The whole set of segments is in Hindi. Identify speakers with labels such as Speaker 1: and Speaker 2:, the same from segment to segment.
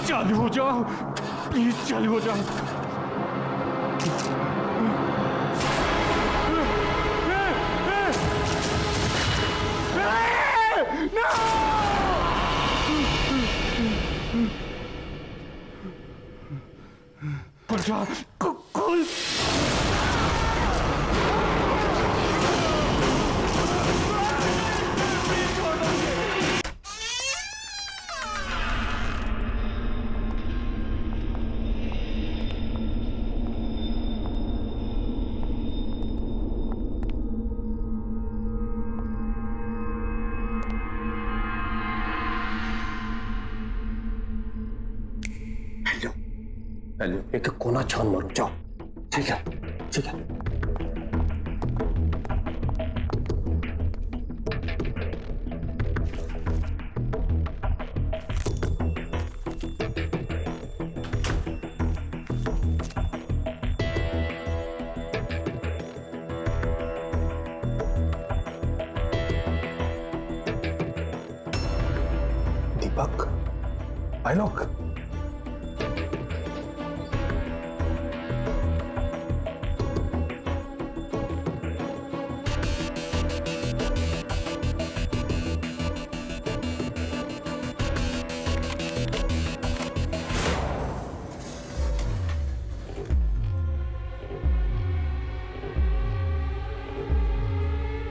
Speaker 1: चालू हो जाओ, प्लीज चालू हो जाओ। खुल जा, खुल।
Speaker 2: हेलो, एक कोना छान मारो, जाओ। ठीक है, ठीक है। दीपक, आलोक,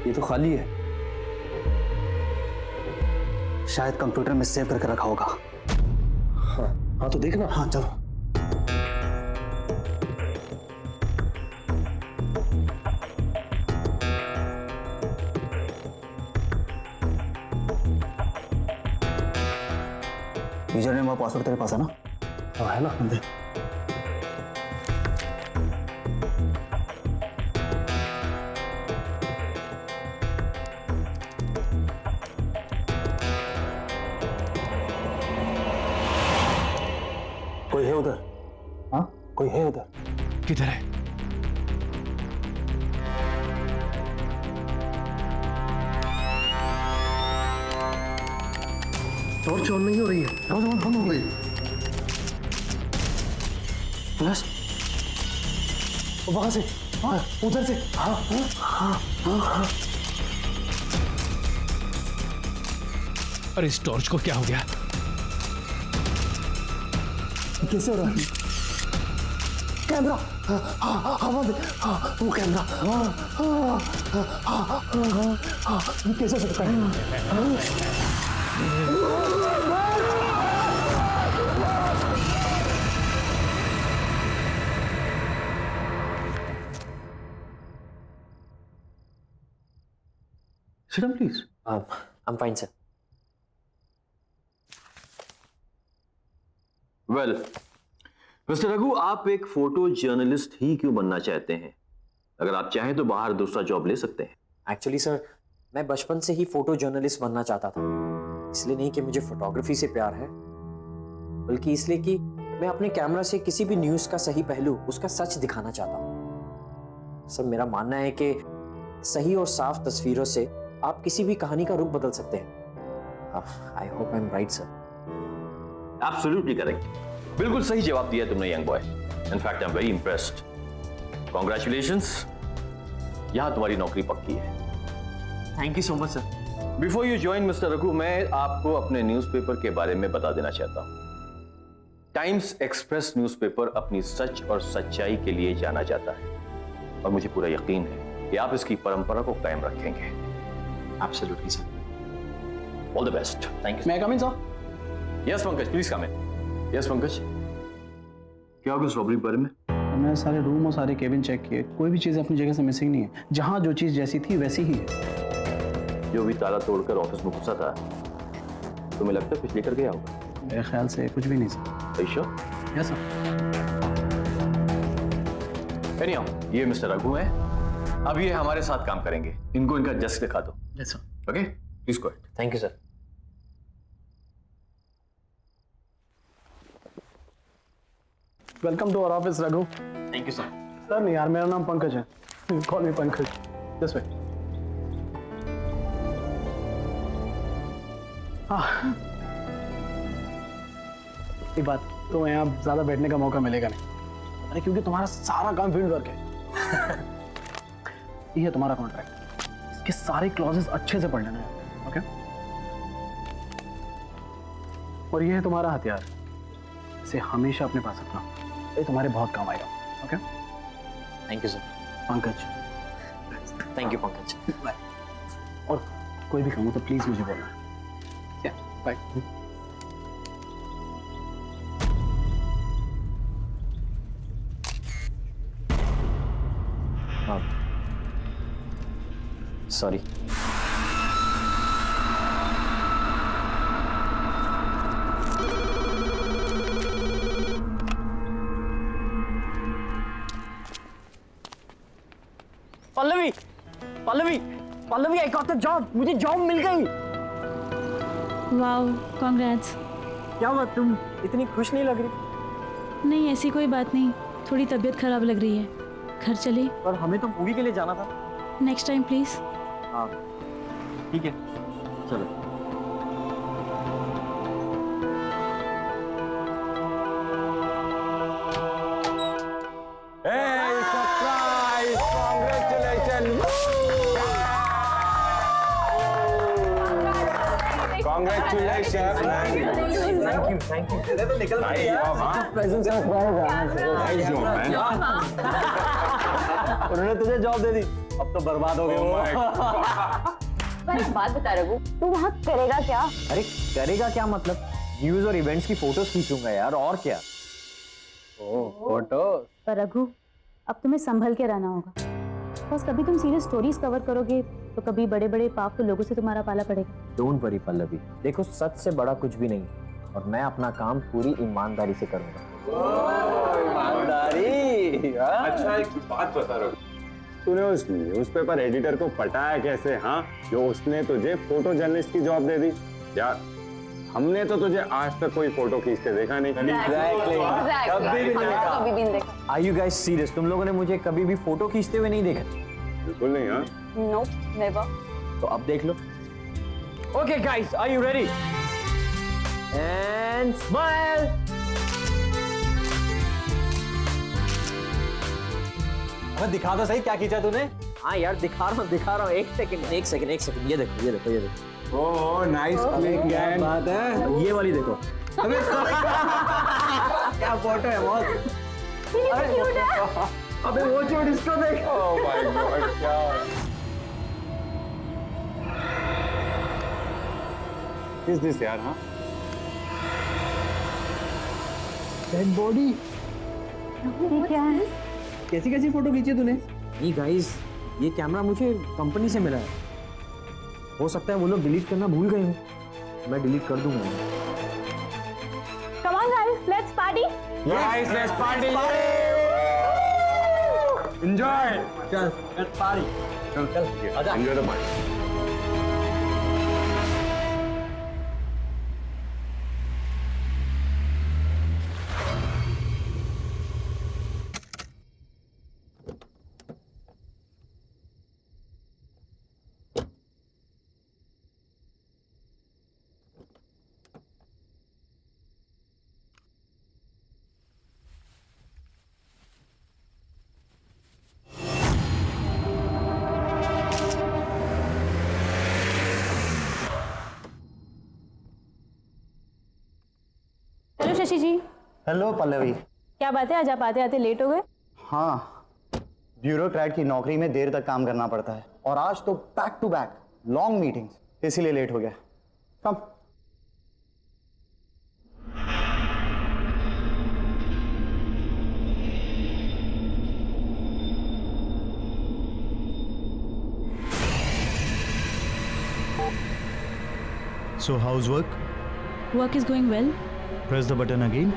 Speaker 2: ये तो खाली है। शायद कंप्यूटर में सेव करके रखा होगा। हाँ, हाँ तो देखना। हाँ चलो। यूजर नेम और पासवर्ड तेरे पास है ना? हाँ है ना, देख। कोई है उधर? हाँ, कोई है उधर?
Speaker 1: किधर है?
Speaker 2: टॉर्च ऑन नहीं हो रही है। टॉर्च ऑन हो गई। फ्लैश वहां से, हाँ उधर से। हाँ हाँ हाँ हाँ हाँ।
Speaker 1: अरे इस टॉर्च को क्या हो गया?
Speaker 2: कैसे हो रहा है? कैमरा, हवा में, वो कैमरा, ये कैसे सकता है? Sit down, please.
Speaker 3: I'm fine, sir.
Speaker 4: Well mister Raghu, आप एक फोटो जर्नलिस्ट ही क्यों बनना चाहते हैं? अगर आप चाहें तो बाहर दूसरा जॉब ले सकते हैं।
Speaker 3: एक्चुअली सर, मैं बचपन से ही फोटो जर्नलिस्ट बनना चाहता था। इसलिए नहीं कि मुझे फोटोग्राफी से प्यार है, बल्कि इसलिए कि मैं अपने कैमरा से किसी भी न्यूज़ का सही पहलू, उसका सच दिखाना चाहता हूँ। सर, मेरा मानना है कि सही और साफ तस्वीरों से आप किसी भी कहानी का रुख बदल सकते हैं। I hope I am right sir.
Speaker 4: Absolutely correct, बिल्कुल सही जवाब दिया तुमने young boy. In fact I am very impressed. Congratulations, यहां तुम्हारी नौकरी पक्की है।
Speaker 3: Thank you so much sir.
Speaker 4: Before you join mister Raghu, मैं आपको अपने न्यूज़पेपर के बारे में बता देना चाहता हूं। टाइम्स एक्सप्रेस न्यूज़पेपर अपनी सच और सच्चाई के लिए जाना जाता है, और मुझे पूरा यकीन है कि आप इसकी परंपरा को कायम रखेंगे।
Speaker 3: Absolutely sir.
Speaker 4: All the best. Thank you.
Speaker 2: May I come in, sir?
Speaker 4: Yes Pankaj, please come in. Yes Pankaj, क्या होगा इस रॉबरी के बारे में?
Speaker 5: मैंने सारे रूम और सारे केबिन चेक किए, कोई भी चीज़ अपनी जगह से मिसिंग नहीं है। जहाँ जो चीज़ जैसी थी वैसी ही है।
Speaker 4: जो भी ताला तोड़कर ऑफिस में घुसा था, तुम्हें लगता है कुछ लेकर गया होगा?
Speaker 5: मेरे ख्याल से कुछ भी नहीं sir.
Speaker 4: Sure?
Speaker 5: Yes sir.
Speaker 4: Anyhow, ये मिस्टर रघु हैं। अब ये हमारे साथ काम करेंगे। इनको इनका डेस्क दिखा दो।
Speaker 5: Yes sir.
Speaker 4: Okay, please go ahead.
Speaker 3: Thank you sir.
Speaker 5: Welcome to our office Raghu.
Speaker 3: Thank you sir.
Speaker 5: Sir नहीं यार, मेरा नाम पंकज है। Call me Pankaj. Just wait. एक बात, तो यहाँ ज्यादा बैठने का मौका मिलेगा नहीं। अरे क्योंकि तुम्हारा सारा काम फील्ड वर्क है। ये है तुम्हारा कॉन्ट्रैक्ट, इसके सारे क्लॉजेस अच्छे से पढ़ लेना है, ओके? और ये है तुम्हारा हथियार, इसे हमेशा अपने पास रखना, ये तुम्हारे बहुत काम आएगा, okay?
Speaker 3: Thank you sir.
Speaker 5: Pankaj,
Speaker 3: thank you Pankaj.
Speaker 5: Bye. और कोई भी काम हो तो प्लीज मुझे बोलना। बाय।
Speaker 3: हाँ sorry.
Speaker 2: Pallavi Pallavi Pallavi, I got the job, मुझे जॉब मिल गई।
Speaker 6: Wow, congrats.
Speaker 2: क्या हुआ, तुम इतनी खुश नहीं लग रही?
Speaker 6: नहीं, ऐसी कोई बात नहीं, थोड़ी तबीयत खराब लग रही है। घर चले?
Speaker 2: पर हमें तो मूवी के लिए जाना था।
Speaker 6: Next time please.
Speaker 2: हाँ ठीक है, चलो। Thank you. तो निकल उन्होंने तुझे जॉब दे दी, अब तो बर्बाद हो गए वो।
Speaker 7: पर एक बात बता रघु, तू वहाँ करेगा क्या?
Speaker 3: अरे करेगा क्या मतलब, न्यूज और इवेंट्स की फोटोज खींचूंगा यार, और क्या।
Speaker 2: फोटो।
Speaker 7: पर रघु, अब तुम्हें संभल के रहना होगा, बस कभी तुम सीरियस स्टोरीज कवर करोगे तो कभी बड़े बड़े पावरफुल लोगों से तुम्हारा पाला पड़ेगा।
Speaker 3: डोंट वरी पल्लवी, देखो सच से बड़ा कुछ भी नहीं, और मैं अपना काम पूरी ईमानदारी से करूंगा।
Speaker 2: ईमानदारी।
Speaker 8: अच्छा एक बात बता रहा हूँ, तूने उस न्यूज़पेपर एडिटर को पटाया कैसे? हाँ, जो उसने तुझे फोटो जर्नलिस्ट की जॉब दे दी यार। हमने तो तुझे आज तक कोई फोटो खींचते देखा नहीं।
Speaker 2: कभी भी नहीं देखा।
Speaker 7: कभी भी नहीं देखा।
Speaker 3: Are you guys serious? तुम लोगों ने मुझे कभी भी फोटो खींचते हुए नहीं देखा?
Speaker 8: बिल्कुल नहीं। हाँ,
Speaker 7: नो, नेवर।
Speaker 3: तो अब देख लो।
Speaker 2: Okay guys, are you ready? And smile. हमें दिखा दो सही, क्या खींचा तूने?
Speaker 3: हाँ यार दिखा रहा हूँ, एक सेकंड, ये देखो।
Speaker 8: Oh nice click gang.
Speaker 2: बात है,
Speaker 3: ये वाली देखो।
Speaker 2: क्या फोटो है बहुत। अबे वो छोड़, इसको देख।
Speaker 8: ओह माय गॉड, क्या इज दिस यार? हाँ,
Speaker 5: डेड बॉडी।
Speaker 7: ये क्या है?
Speaker 2: कैसी फोटो खींची तूने?
Speaker 3: नहीं गाइस, ये कैमरा मुझे कंपनी से मिला है, हो सकता है वो लोग डिलीट करना भूल गए हो, मैं डिलीट कर दूंगा।
Speaker 7: Come on guys, let's party.
Speaker 8: Guys let's party. Enjoy.
Speaker 2: चल लेट्स पार्टी।
Speaker 8: चल
Speaker 2: आजा।
Speaker 8: Enjoy the party.
Speaker 7: Hello Shashi ji.
Speaker 9: Hello Pallavi.
Speaker 7: क्या बात है, आज आप आते आते लेट हो गए?
Speaker 9: हाँ, ब्यूरोक्रेट की नौकरी में देर तक काम करना पड़ता है, और आज तो back to back long meetings, इसीलिए लेट हो गया। Come.
Speaker 10: So how's work?
Speaker 6: Work is going well.
Speaker 10: Press the button again.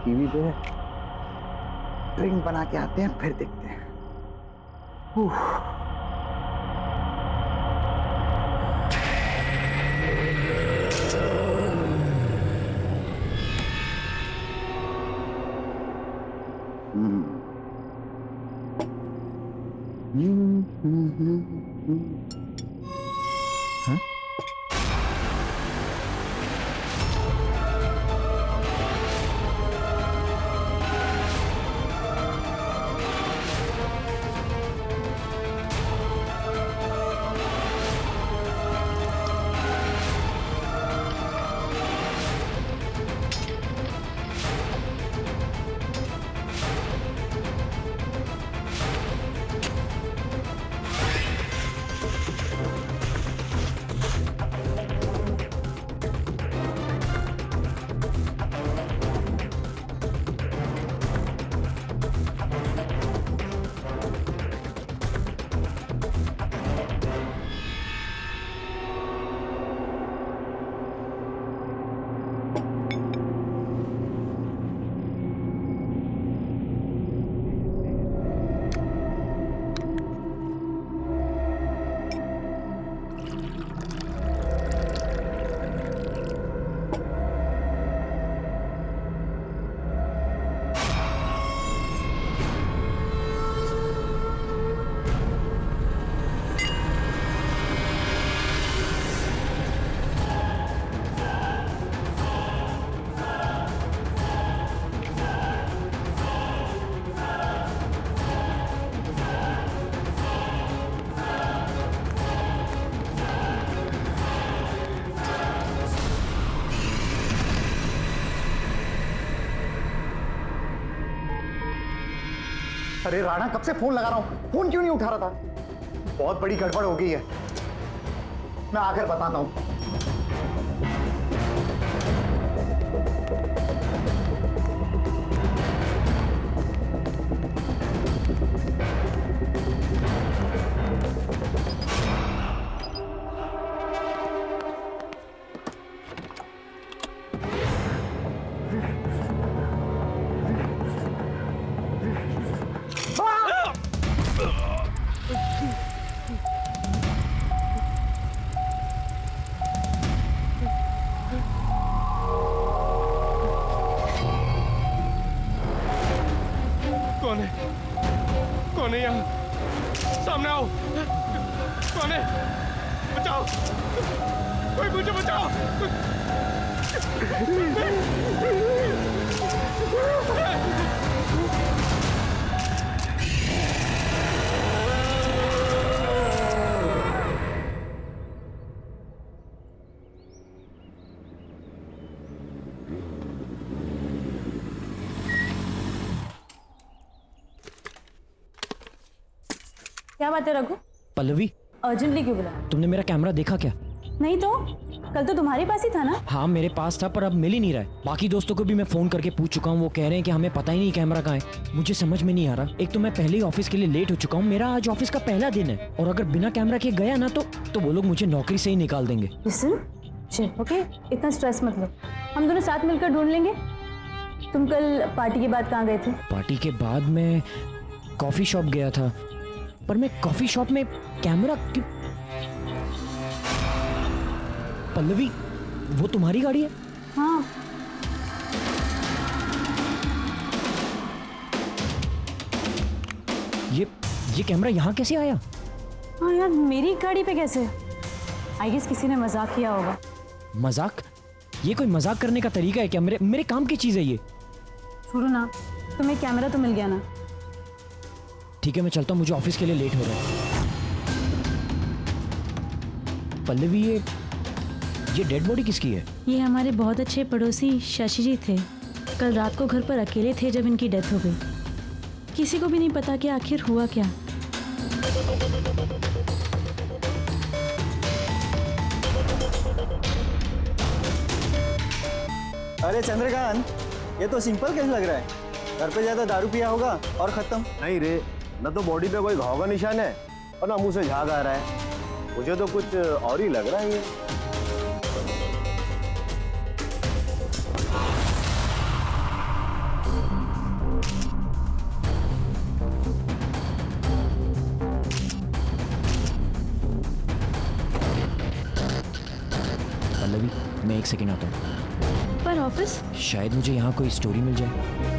Speaker 9: TV पे ड्रिंक बना के आते हैं, फिर देखते हैं। अरे राणा, कब से फोन लगा रहा हूं, फोन क्यों नहीं उठा रहा था? बहुत बड़ी गड़बड़ हो गई है, मैं आकर बताता हूं।
Speaker 1: कौन है यहाँ? सामने आओ। कौन है? बचाओ, कोई मुझे बचाओ।
Speaker 7: क्या बात है रघु?
Speaker 11: पल्लवी,
Speaker 7: अर्जेंटली क्यों बुलाया?
Speaker 11: तुमने मेरा कैमरा देखा क्या?
Speaker 7: नहीं तो कल तो तुम्हारे पास ही था ना?
Speaker 11: हाँ मेरे पास था, पर अब मिल ही नहीं रहा है। बाकी दोस्तों को भी मैं फोन करके पूछ चुका हूँ, वो कह रहे हैं कि हमें पता ही नहीं कैमरा कहाँ है। मुझे समझ में नहीं आ रहा। एक तो मैं पहले ही ऑफिस के लिए लेट हो चुका हूँ, मेरा आज ऑफिस का पहला दिन है, और अगर बिना कैमरा के गया ना तो वो लोग मुझे नौकरी से ही निकाल देंगे।
Speaker 7: ओके, इतना स्ट्रेस मत लो, हम दोनों साथ मिलकर ढूंढ लेंगे। तुम कल पार्टी के बाद कहाँ गए थे?
Speaker 11: पार्टी के बाद मैं कॉफी शॉप गया था, पर मैं कॉफी शॉप में कैमरा क्यों? पल्लवी, वो तुम्हारी गाड़ी है?
Speaker 7: हाँ।
Speaker 11: ये कैमरा यहाँ कैसे आया?
Speaker 7: हाँ यार, मेरी गाड़ी पे कैसे? आई गेस किसी ने मजाक किया होगा।
Speaker 11: मजाक? ये कोई मजाक करने का तरीका है क्या? मेरे काम की चीज है ये।
Speaker 7: छोड़ो ना, तुम्हें कैमरा तो मिल गया ना।
Speaker 11: ठीक है, मैं चलता हूँ, मुझे ऑफिस के लिए लेट हो रहा है। पल्लवी, ये डेड बॉडी किसकी है?
Speaker 6: ये हमारे बहुत अच्छे पड़ोसी शशि जी थे। कल रात को घर पर अकेले थे जब इनकी डेथ हो गई। किसी को भी नहीं पता कि आखिर हुआ क्या।
Speaker 9: अरे चंद्रकांत, ये तो सिंपल केस लग रहा है। घर पे ज्यादा दारू पिया होगा और खत्म।
Speaker 8: नहीं रे, न तो बॉडी पे कोई घाव का निशान है और ना मुंह से झाग आ रहा है। मुझे तो कुछ और ही लग रहा है ये।
Speaker 11: एक सेकेंड आता हूँ।
Speaker 6: पर ऑफिस?
Speaker 11: शायद मुझे यहाँ कोई स्टोरी मिल जाए।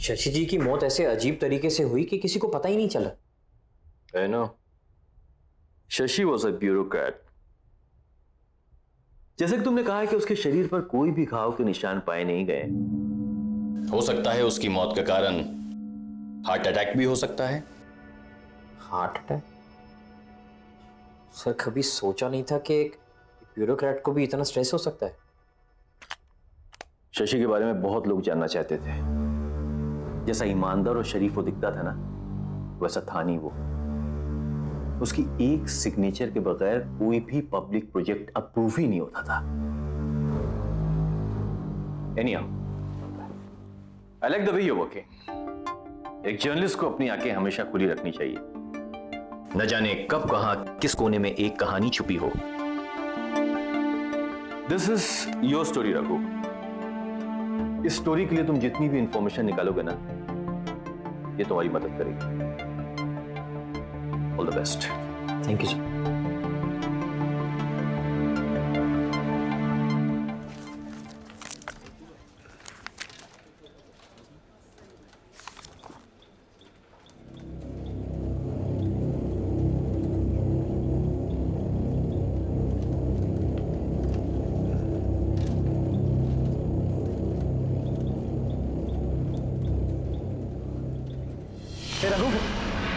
Speaker 3: शशि जी की मौत ऐसे अजीब तरीके से हुई कि किसी को पता ही नहीं चला।
Speaker 4: I know. Shashi was a bureaucrat. जैसे कि तुमने कहा है कि उसके शरीर पर कोई भी घाव के निशान पाए नहीं गए। हो सकता है उसकी मौत का कारण हार्ट अटैक भी हो सकता है।
Speaker 3: Heart attack? सर कभी सोचा नहीं था कि एक ब्यूरोक्रेट को भी इतना स्ट्रेस हो सकता है।
Speaker 4: शशि के बारे में बहुत लोग जानना चाहते थे। जैसा ईमानदार और शरीफ वो दिखता था ना, वैसा था नहीं वो। उसकी एक सिग्नेचर के बगैर कोई भी पब्लिक प्रोजेक्ट अप्रूव ही नहीं होता था। Anyhow, I like the way you're working. एक जर्नलिस्ट को अपनी आंखें हमेशा खुली रखनी चाहिए। न जाने कब कहां किस कोने में एक कहानी छुपी हो। This is your story, Raghu. इस स्टोरी के लिए तुम जितनी भी इंफॉर्मेशन निकालोगे ना, ये तुम्हारी मदद करेगी। All the best.
Speaker 3: Thank you sir.
Speaker 5: Raghu,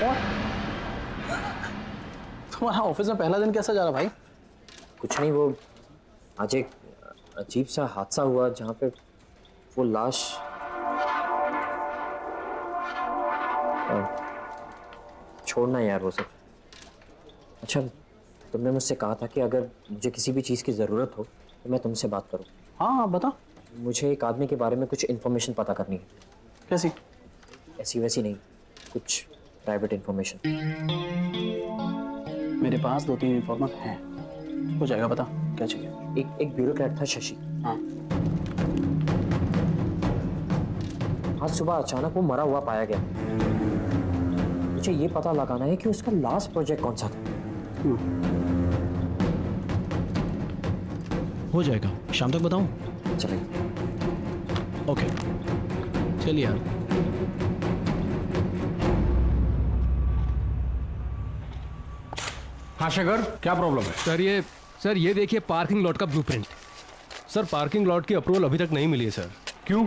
Speaker 5: और तुम्हारा ऑफिस में पहला दिन कैसा जा रहा भाई?
Speaker 3: कुछ नहीं, वो आज एक अजीब सा हादसा हुआ जहाँ पे वो लाश छोड़ना यार वो सब। अच्छा, तुमने मुझसे कहा था कि अगर मुझे किसी भी चीज़ की ज़रूरत हो तो मैं तुमसे बात करूं।
Speaker 5: हाँ बता।
Speaker 3: मुझे एक आदमी के बारे में कुछ इन्फॉर्मेशन पता करनी है।
Speaker 5: कैसी?
Speaker 3: ऐसी वैसी नहीं, कुछ प्राइवेट इन्फॉर्मेशन।
Speaker 5: मेरे पास 2-3 इन्फॉर्मेशन हैं, हो जाएगा। बता क्या चाहिए?
Speaker 3: एक ब्यूरोक्रेट था शशि।
Speaker 5: हाँ।
Speaker 3: आज सुबह अचानक वो मरा हुआ पाया गया। मुझे ये पता लगाना है कि उसका लास्ट प्रोजेक्ट कौन सा था।
Speaker 5: हो जाएगा, शाम तक बताऊं?
Speaker 3: चलिए।
Speaker 5: ओके चलिए यार।
Speaker 1: हाँ शेखर, क्या प्रॉब्लम है? सर ये देखिए पार्किंग लॉट का ब्लूप्रिंट। सर पार्किंग लॉट की अप्रूवल अभी तक नहीं मिली है सर।
Speaker 12: क्यों?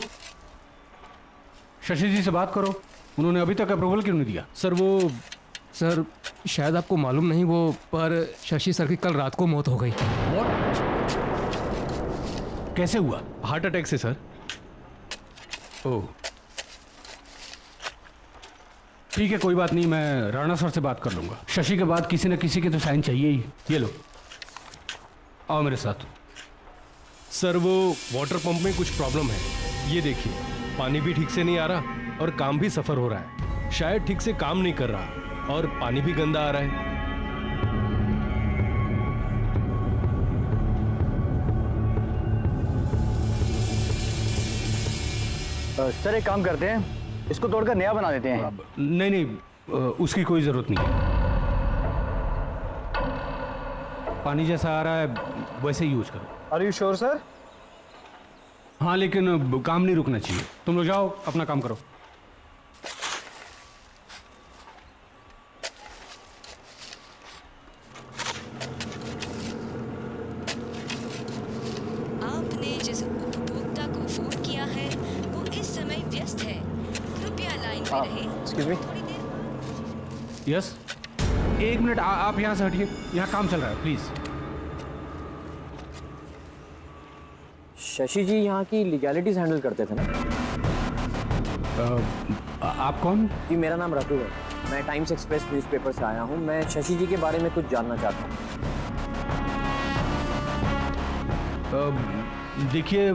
Speaker 12: शशि जी से बात करो, उन्होंने अभी तक अप्रूवल क्यों नहीं दिया?
Speaker 1: सर शायद आपको मालूम नहीं, वो पर शशि सर की कल रात को मौत हो गई।
Speaker 12: कैसे हुआ?
Speaker 1: हार्ट अटैक से सर।
Speaker 12: ओह ठीक है, कोई बात नहीं, मैं राणा सर से बात कर लूंगा। शशि के बाद किसी न किसी के तो साइन चाहिए ही। ये लो, आओ मेरे साथ।
Speaker 1: सर वो वाटर पंप में कुछ प्रॉब्लम है। ये देखिए, पानी भी ठीक से नहीं आ रहा और काम भी सफर हो रहा है। शायद ठीक से काम नहीं कर रहा और पानी भी गंदा आ रहा है।
Speaker 5: सर एक काम करते हैं, इसको तोड़कर नया बना देते हैं।
Speaker 12: नहीं नहीं, उसकी कोई ज़रूरत नहीं है। पानी जैसा आ रहा है वैसे यूज करो।
Speaker 5: Are you sure sir?
Speaker 12: हाँ, लेकिन काम नहीं रुकना चाहिए। तुम लोग जाओ, अपना काम करो।
Speaker 13: आपने जिस उपभोक्ता को फोन किया है वो इस समय व्यस्त है, कृपया लाइन पे रहें।
Speaker 5: Excuse me.
Speaker 12: यस, एक मिनट, आप यहाँ से हटिए, यहाँ काम चल रहा है, प्लीज।
Speaker 3: शशि जी यहाँ की लीगैलिटीज हैंडल करते थे ना?
Speaker 12: आप कौन?
Speaker 3: जी मेरा नाम रघु है, मैं टाइम्स एक्सप्रेस न्यूज़पेपर से आया हूँ। मैं शशि जी के बारे में कुछ जानना चाहता हूँ।
Speaker 12: देखिए,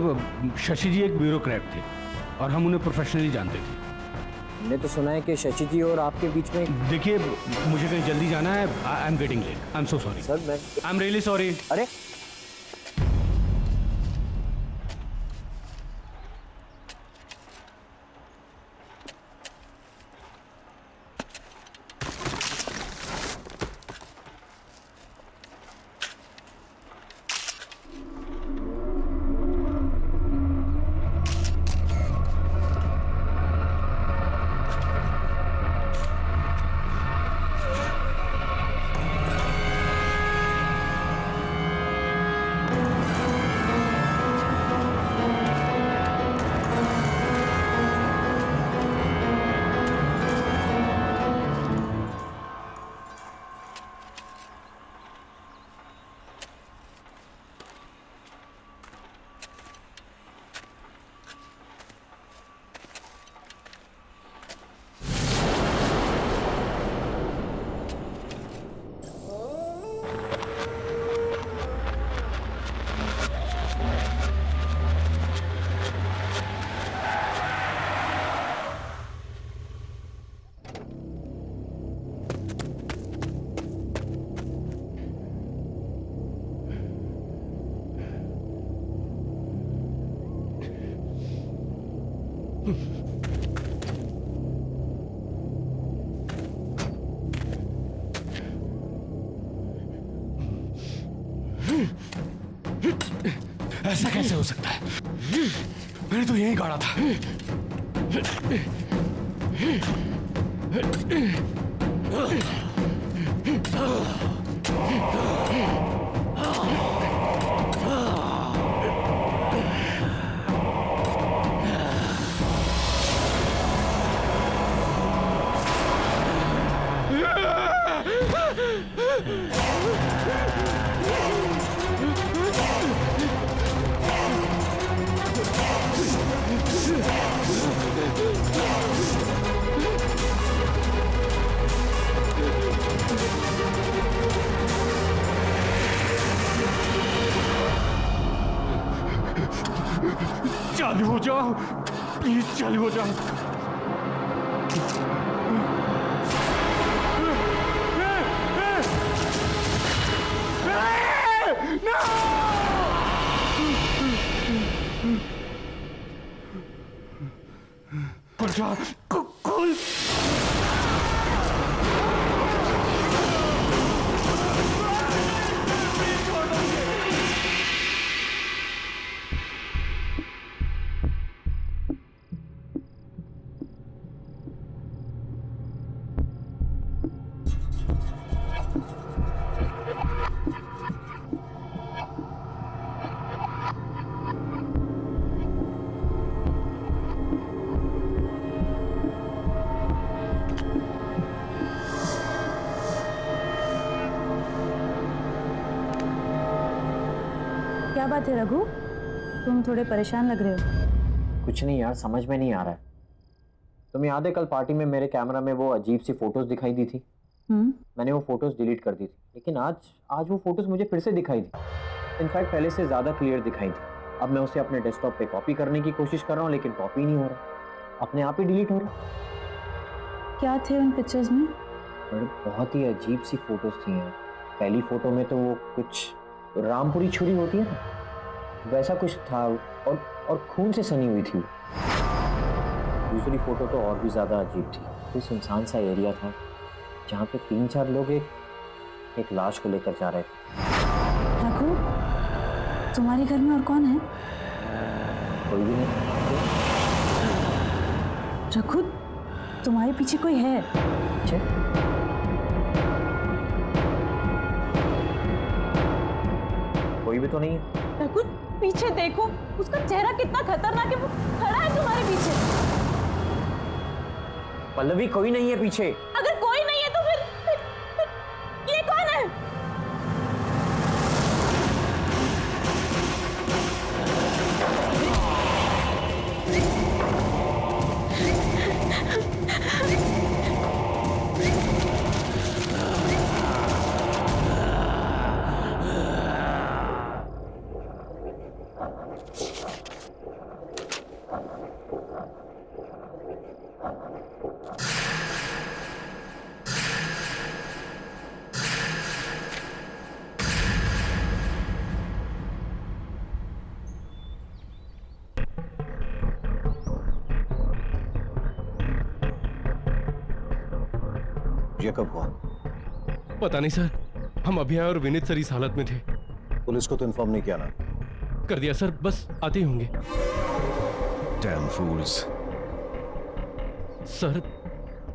Speaker 12: शशि जी एक ब्यूरोक्रेट थे और हम उन्हें प्रोफेशनली जानते थे।
Speaker 3: मैंने तो सुना है कि शशि जी और आपके बीच में।
Speaker 12: देखिए, मुझे कहीं जल्दी जाना है। I am getting late, I am so sorry
Speaker 3: sir. मैं
Speaker 12: आई एम रियली सॉरी।
Speaker 3: अरे
Speaker 12: ऐसा कैसे हो सकता है? मैंने तो यहीं गाड़ा था। चालू हो जाओ प्लीज, चालू हो जाओ। खुल जा, खुल।
Speaker 7: क्या बात है रघु, तुम थोड़े परेशान लग रहे हो।
Speaker 3: कुछ नहीं यार, समझ में नहीं आ रहा है। तुम्हें याद है कल पार्टी में मेरे कैमरा में वो अजीब सी फोटोज दिखाई दी थी? मैंने वो फोटोज डिलीट कर दी थी, लेकिन आज वो फोटोज मुझे फिर से दिखाई दी। इनफैक्ट पहले से ज़्यादा क्लियर दिखाई दी। अब मैं उसे अपने डेस्कटॉप पे कॉपी करने की कोशिश कर रहा हूँ, लेकिन कॉपी नहीं हो रहा, अपने आप ही डिलीट हो रहा।
Speaker 7: क्या थे उन पिक्चर्स में?
Speaker 3: बड़े बहुत ही अजीब सी फोटोज थी यार। पहली फोटो में तो वो कुछ रामपुरी छुरी होती है ना, वैसा कुछ था, और खून से सनी हुई थी। दूसरी फोटो तो और भी ज्यादा अजीब थी। कोई सुनसान सा एरिया था जहाँ पे 3-4 लोग एक लाश को लेकर जा रहे थे।
Speaker 7: रघु, तुम्हारे घर में और कौन है?
Speaker 3: कोई भी नहीं।
Speaker 7: रघु, तुम्हारे पीछे कोई है?
Speaker 3: कोई भी तो नहीं है।
Speaker 7: रघु, पीछे देखो, उसका चेहरा कितना खतरनाक है, वो खड़ा है तुम्हारे पीछे।
Speaker 3: पल्लवी, कोई नहीं है पीछे।
Speaker 7: अगर कोई नहीं है तो फिर ये कौन है?
Speaker 14: ये कब हुआ?
Speaker 1: पता नहीं सर, हम अभी आए और विनीत सर इस हालत में थे।
Speaker 14: पुलिस को तो इन्फॉर्म नहीं किया ना?
Speaker 1: कर दिया सर, बस आते ही होंगे।
Speaker 14: Damn fools.
Speaker 1: Sir,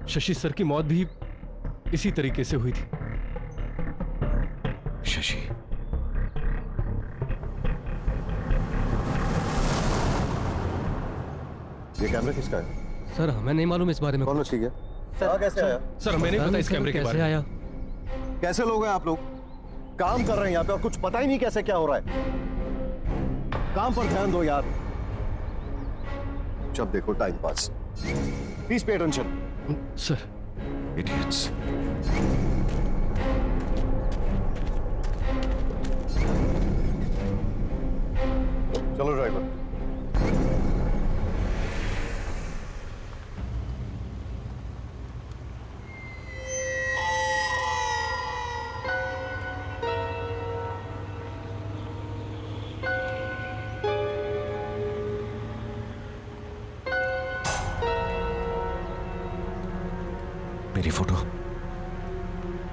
Speaker 1: Shashi sir की मौत भी इसी तरीके से हुई थी।
Speaker 14: शशि, ये कैमरा किसका है?
Speaker 1: सर, हमें नहीं मालूम इस बारे में।
Speaker 14: कौन ठीक है? कैसे आया?
Speaker 1: सर, हमें नहीं पता इस कैमरे के बारे में।
Speaker 14: कैसे लोग हैं आप लोग? काम कर रहे हैं यहाँ पे और कुछ पता ही नहीं कैसे क्या हो रहा है। काम पर ध्यान दो यार। जब देखो time pass. Please pay attention.
Speaker 1: Sir.
Speaker 14: Idiots. चलो ड्राइवर।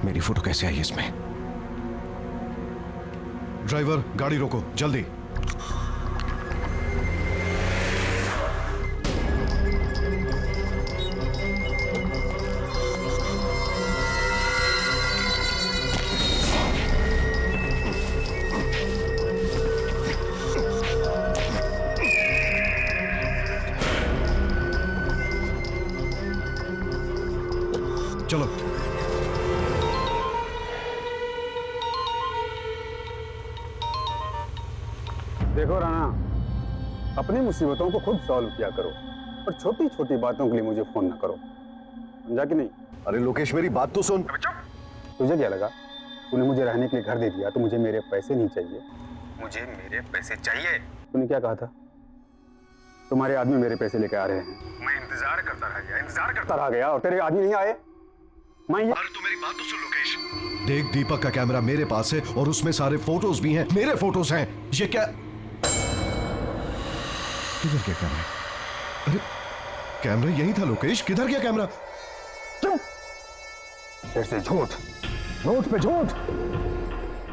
Speaker 14: मेरी फोटो कैसे आई इसमें? ड्राइवर, गाड़ी रोको जल्दी। चलो।
Speaker 8: देखो राणा, अपनी मुसीबतों को खुद सॉल्व किया करो और छोटी छोटी बातों के लिए मुझे फोन ना करो, समझा कि नहीं?
Speaker 14: अरे लोकेश, मेरी बात तो सुन।
Speaker 8: तुझे क्या लगा तूने मुझे रहने के लिए घर दे दिया तो मुझे मेरे पैसे नहीं चाहिए? मुझे मेरे पैसे चाहिए। तूने क्या कहा था? तुम्हारे आदमी मेरे पैसे लेके आ रहे हैं। मैं इंतजार करता रह गया और तेरे आदमी नहीं आए। मैं
Speaker 14: तू मेरी बात तो सुन लोकेश। देख, दीपक का कैमरा मेरे पास है और उसमें सारे फोटोज भी हैं, मेरे फोटोज हैं। ये क्या? किधर गया कैमरा? अरे कैमरा यही था लोकेश, किधर गया कैमरा?
Speaker 8: फिर से झूठ, झूठ पे झूठ।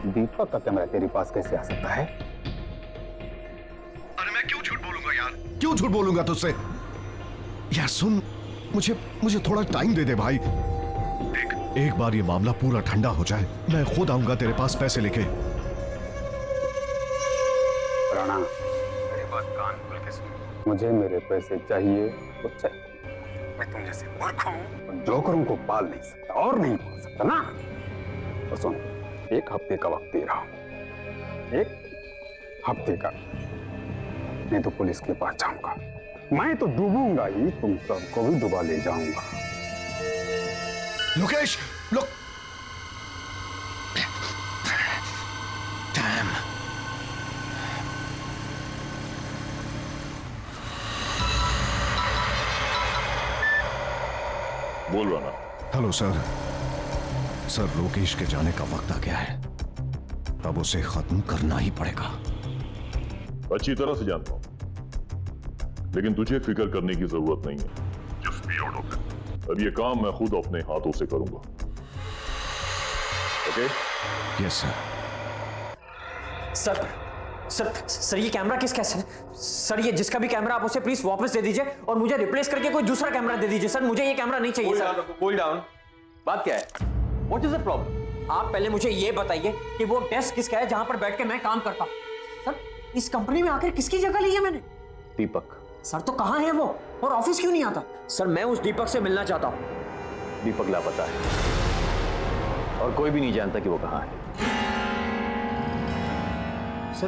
Speaker 8: दीपक का कैमरा तेरे पास कैसे आ सकता है?
Speaker 14: अरे मैं क्यों झूठ बोलूंगा यार? क्यों झूठ बोलूंगा तुझसे? यार सुन, मुझे थोड़ा टाइम दे दे भाई। देख, एक बार ये मामला पूरा ठंडा हो जाए, मैं खुद आऊंगा तेरे पास पैसे लेके।
Speaker 8: राणा, मेरी बात कान खोल के सुन। मुझे मेरे पैसे चाहिए तो चाहिए। मैं तुम जैसे मूर्ख हूं, जोकरों को पाल नहीं सकता और नहीं पाल सकता ना। तो सुन, 1 हफ्ते का वक्त दे रहा हूं, 1 हफ्ते का। नहीं तो पुलिस के पास जाऊंगा। मैं तो डूबूंगा ही, तुम सबको भी डुबा ले जाऊंगा।
Speaker 14: लोकेश, लोक बोल रहा ना। Hello sir. सर, लोकेश के जाने का वक्त आ गया है, अब उसे खत्म करना ही पड़ेगा।
Speaker 15: अच्छी तरह से जानता हूं, लेकिन तुझे फिक्र करने की जरूरत नहीं है। Just be out of it. अब ये काम मैं खुद अपने हाथों से करूंगा। Okay?
Speaker 14: Yes sir.
Speaker 3: Sir sir sir ये कैमरा किसका है सर? ये जिसका भी कैमरा आप उसे प्लीज वापस दे दीजिए और मुझे रिप्लेस करके कोई दूसरा कैमरा दे दीजिए सर। मुझे ये कैमरा नहीं चाहिए सर।
Speaker 4: Cool down. बात क्या है? What is the problem?
Speaker 3: आप पहले मुझे ये बताइए कि वो डेस्क किसका है जहां पर बैठ के मैं काम करता हूं? सर, इस कंपनी में आकर किसकी जगह ली है मैंने?
Speaker 4: दीपक।
Speaker 3: सर तो कहां है वो और ऑफिस क्यों नहीं आता? सर मैं उस दीपक से मिलना चाहता हूं।
Speaker 4: दीपक लापता है और कोई भी नहीं जानता कि वो कहां है।
Speaker 3: सर,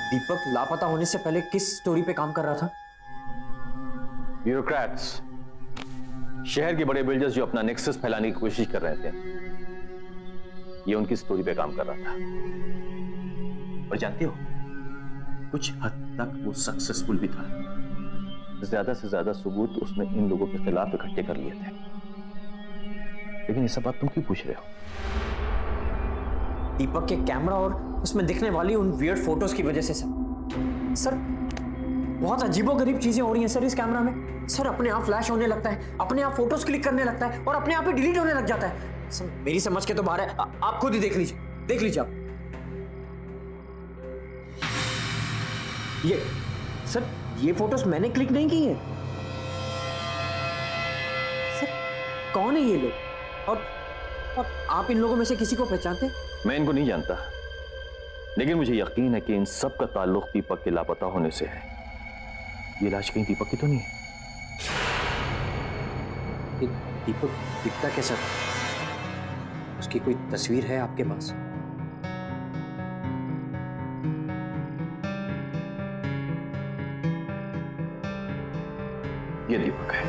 Speaker 3: दीपक लापता होने से पहले किस स्टोरी पे काम कर रहा था?
Speaker 4: ब्यूरोक्रेट्स, शहर के बड़े बिल्डर्स जो अपना नेक्सस फैलाने की कोशिश कर रहे थे, ये उनकी स्टोरी पे काम कर रहा था। और जानते हो, कुछ हद तक वो सक्सेसफुल भी था। ज्यादा से ज्यादा सबूत उसने इन लोगों के खिलाफ इकट्ठे कर लिए थे। लेकिन ये सब बात तुम क्यों पूछ रहे हो?
Speaker 3: दीपक के कैमरा और उसमें दिखने वाली उन वियर्ड फोटोज की वजह से सर बहुत अजीबोगरीब चीजें हो रही हैं सर इस कैमरा में। सर अपने आप फ्लैश होने लगता है, अपने आप फोटोज क्लिक करने लगता है और अपने आप ही डिलीट होने लग जाता है। सर मेरी समझ के तो बाहर है। आप खुद ही देख लीजिए आप। ये सर, ये फोटोज मैंने क्लिक नहीं की है। सर कौन है ये लोग और आप इन लोगों में से किसी को पहचानते हैं?
Speaker 4: मैं इनको नहीं जानता, लेकिन मुझे यकीन है कि इन सब का ताल्लुक दीपक के लापता होने से है। ये लाश कहीं दीपक की तो नहीं है?
Speaker 3: दीपक दिखता कैसा था? उसकी कोई तस्वीर है आपके पास?
Speaker 4: ये दीपक है।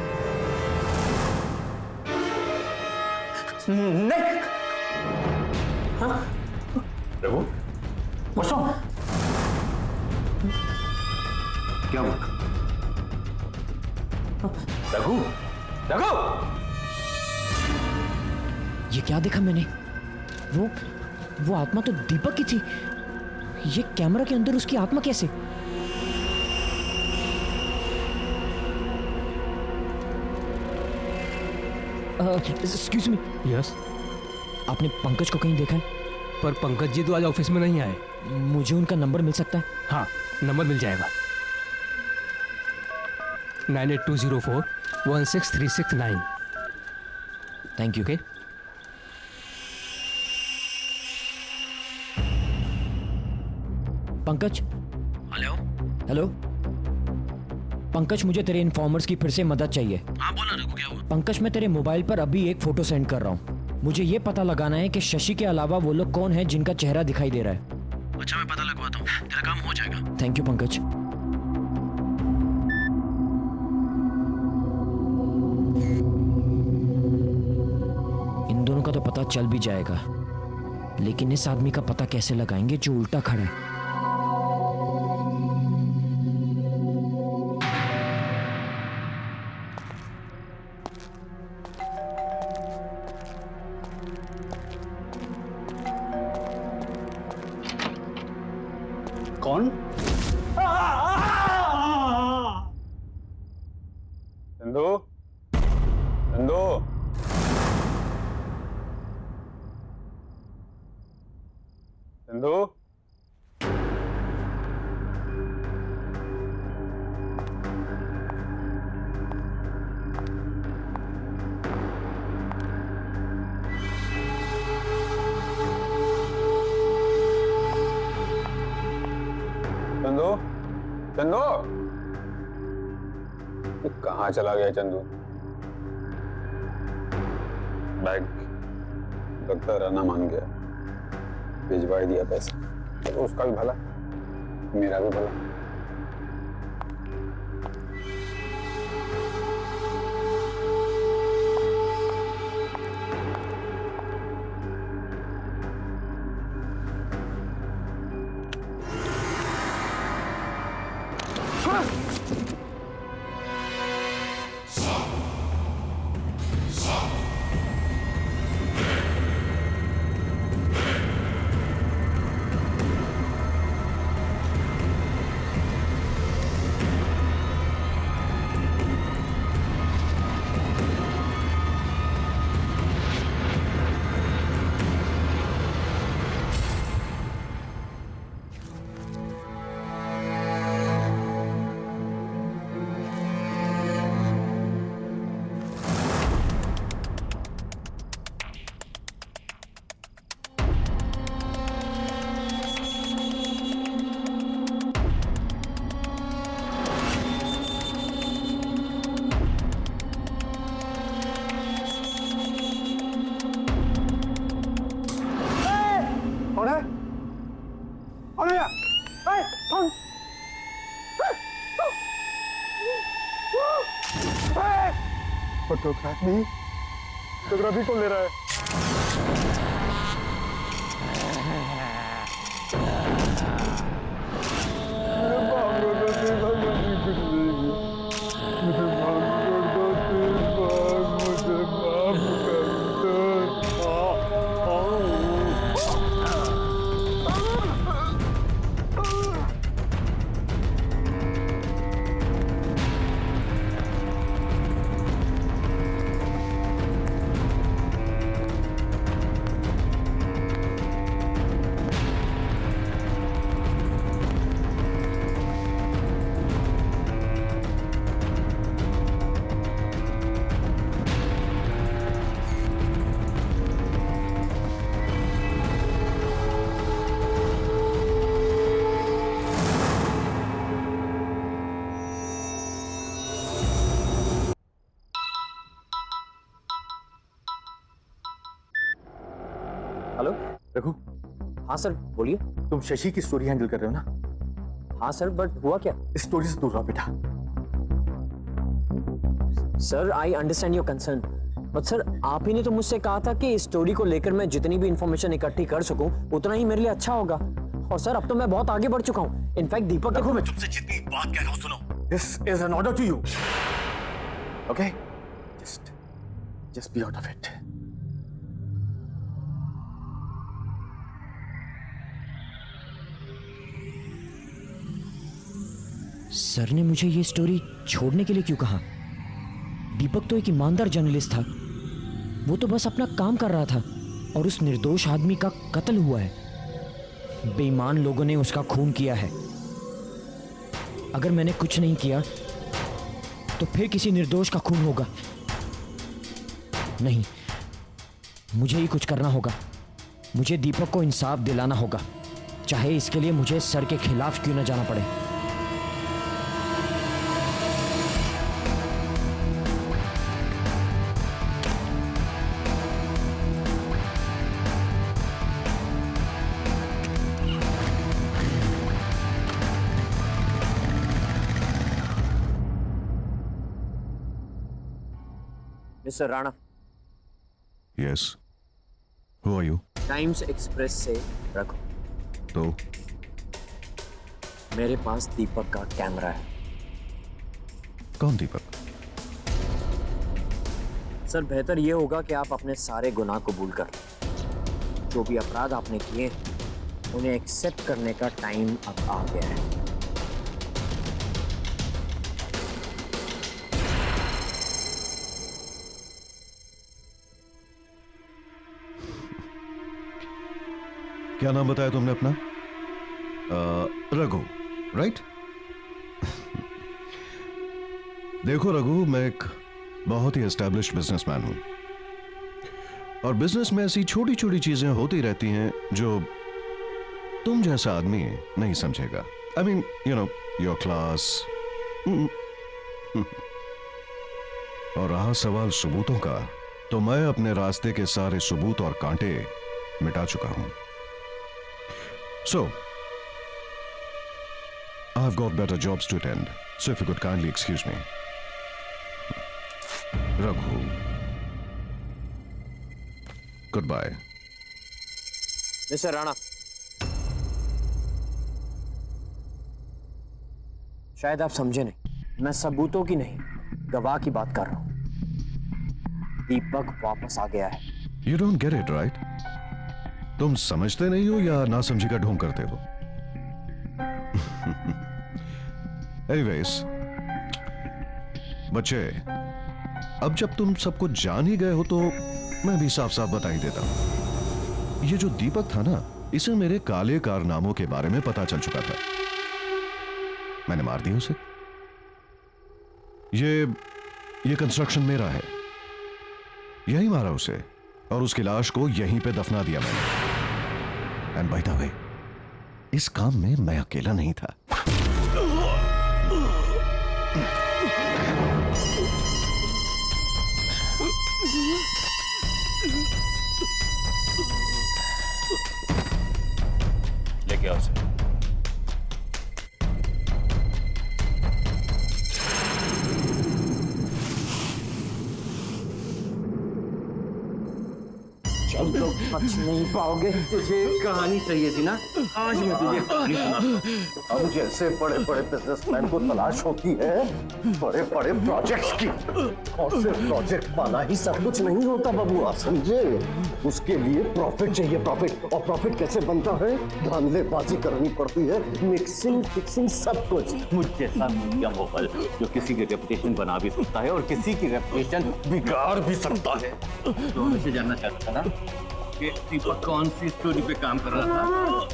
Speaker 3: नहीं। हाँ?
Speaker 4: रघु, क्या हुआ? रघु, रघु!
Speaker 11: ये क्या देखा मैंने? वो आत्मा तो दीपक की थी। ये कैमरा के अंदर उसकी आत्मा कैसे? Excuse me.
Speaker 1: यस।
Speaker 11: आपने पंकज को कहीं देखा है?
Speaker 1: पर पंकज जी तो आज ऑफिस में नहीं आए।
Speaker 11: मुझे उनका नंबर मिल सकता है?
Speaker 1: हाँ, नंबर मिल जाएगा। 9820416369।
Speaker 11: Thank you.
Speaker 1: Okay.
Speaker 11: Pankaj. Hello Pankaj, मुझे तेरे इन्फॉर्मर्स की फिर से मदद चाहिए।
Speaker 16: हाँ बोला रघु, क्या हुआ?
Speaker 11: पंकज, मैं तेरे मोबाइल पर अभी एक फोटो सेंड कर रहा हूँ। मुझे ये पता लगाना है कि शशि के अलावा वो लोग कौन है जिनका चेहरा दिखाई दे रहा है।
Speaker 16: अच्छा, मैं पता लगवाता हूँ, तेरा काम हो जाएगा।
Speaker 11: Thank you Pankaj. इन दोनों का तो पता चल भी जाएगा, लेकिन इस आदमी का पता कैसे लगाएंगे जो उल्टा खड़ा है?
Speaker 9: कौन?
Speaker 8: चंदू, चंदू, चंदू, चंदू, चंदू, कहाँ चला गया चंदू? बैग लगता रहना मान गया, भिजवा दिया पैसा। तो उसका भी भला, मेरा भी भला।
Speaker 2: फोटोग्राफी फोटोग्राफी कौन ले रहा है?
Speaker 3: हेलो
Speaker 2: रघु।
Speaker 3: हाँ सर बोलिए।
Speaker 2: तुम शशि की स्टोरी हैंडल कर रहे हो ना?
Speaker 3: हाँ सर, बट हुआ क्या?
Speaker 2: इस स्टोरी से दूर रहो बेटा।
Speaker 3: Sir I understand your concern, but sir आप ही ने तो मुझसे कहा था कि इस स्टोरी को लेकर मैं जितनी भी इंफॉर्मेशन इकट्ठी कर सकूं उतना ही मेरे लिए अच्छा होगा। और सर अब तो मैं बहुत आगे बढ़ चुका हूं। इनफैक्ट दीपक
Speaker 2: रघु, मैं तुमसे जितनी बात कह रहा हूं सुनो। This is an order to you, okay? Just be out of it.
Speaker 11: Sir ने मुझे ये स्टोरी छोड़ने के लिए क्यों कहा? दीपक तो एक ईमानदार जर्नलिस्ट था, वो तो बस अपना काम कर रहा था और उस निर्दोष आदमी का कत्ल हुआ है। बेईमान लोगों ने उसका खून किया है। अगर मैंने कुछ नहीं किया तो फिर किसी निर्दोष का खून होगा। नहीं, मुझे ही कुछ करना होगा। मुझे दीपक को इंसाफ दिलाना होगा, चाहे इसके लिए मुझे सर के खिलाफ क्यों न जाना पड़े।
Speaker 3: Mister Rana.
Speaker 14: Yes, who are you?
Speaker 3: Times Express से रखो।
Speaker 14: तो
Speaker 3: मेरे पास दीपक का कैमरा है।
Speaker 14: कौन दीपक?
Speaker 3: सर बेहतर यह होगा कि आप अपने सारे गुनाह कबूल कर लें। जो भी अपराध आपने किए उन्हें एक्सेप्ट करने का टाइम अब आ गया है।
Speaker 14: क्या नाम बताया तुमने अपना? रघु, राइट? देखो रघु, मैं एक बहुत ही एस्टैब्लिश्ड बिजनेसमैन हूं और बिजनेस में ऐसी छोटी छोटी चीजें होती रहती हैं जो तुम जैसा आदमी नहीं समझेगा। I mean you know your class. और रहा सवाल सबूतों का, तो मैं अपने रास्ते के सारे सबूत और कांटे मिटा चुका हूं। So, I've got better jobs to attend, so if you could kindly excuse me. Raghu. Goodbye.
Speaker 3: Mister Rana, शायद आप समझे नहीं, मैं सबूतों की नहीं गवाह की बात कर रहा हूं। दीपक वापस आ गया है।
Speaker 14: You don't get it, right? तुम समझते नहीं हो या ना समझी का ढोंग करते हो? Anyways, बच्चे, अब जब तुम सब कुछ जान ही गए हो तो मैं भी साफ साफ बता ही देता हूं। ये जो दीपक था ना, इसे मेरे काले कारनामों के बारे में पता चल चुका था। मैंने मार दिया उसे। ये कंस्ट्रक्शन मेरा है, यही मारा उसे और उसकी लाश को यहीं पे दफना दिया मैंने। एंड बाय द वे, इस काम में मैं अकेला नहीं था।
Speaker 4: लेके आओ उसे।
Speaker 3: चल तो बच नहीं पाओगे।
Speaker 4: तुझे कहानी चाहिए थी ना, आज मैं तुझे कहानी सुनाता हूं।
Speaker 14: हम जैसे बड़े बड़े बिजनेसमैन को तलाश होती है बड़े बड़े प्रोजेक्ट्स की, और सिर्फ प्रोजेक्ट पाना ही सब कुछ नहीं होता बबुआ, समझे? उसके लिए प्रॉफिट चाहिए, प्रॉफिट। और प्रॉफिट कैसे बनता है? धांधलेबाजी करनी पड़ती है, मिक्सिंग फिक्सिंग सब कुछ।
Speaker 4: मुझ जैसा मीडिया मोगल जो किसी की रेपुटेशन बना भी सकता है और किसी की रेपुटेशन बिगाड़ भी सकता है। तो मुझे जानना चाहता था ना कि दीपक कौन सी स्टोरी पे काम कर रहा था,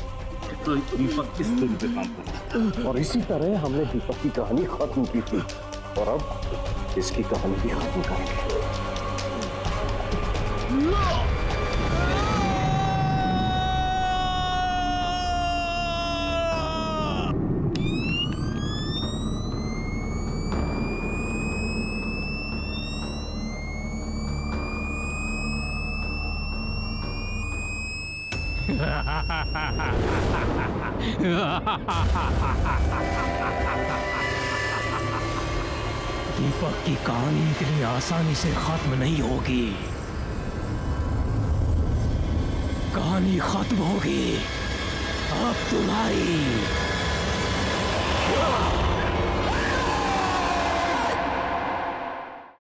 Speaker 4: तो दीपक किस स्टोरी पे काम कर रहा था।
Speaker 14: और इसी तरह हमने दीपक की कहानी खत्म की थी, और अब इसकी कहानी भी खत्म करेंगे।
Speaker 11: दीपक की कहानी इतनी आसानी से खत्म नहीं होगी। कहानी खत्म होगी अब तुम्हारी।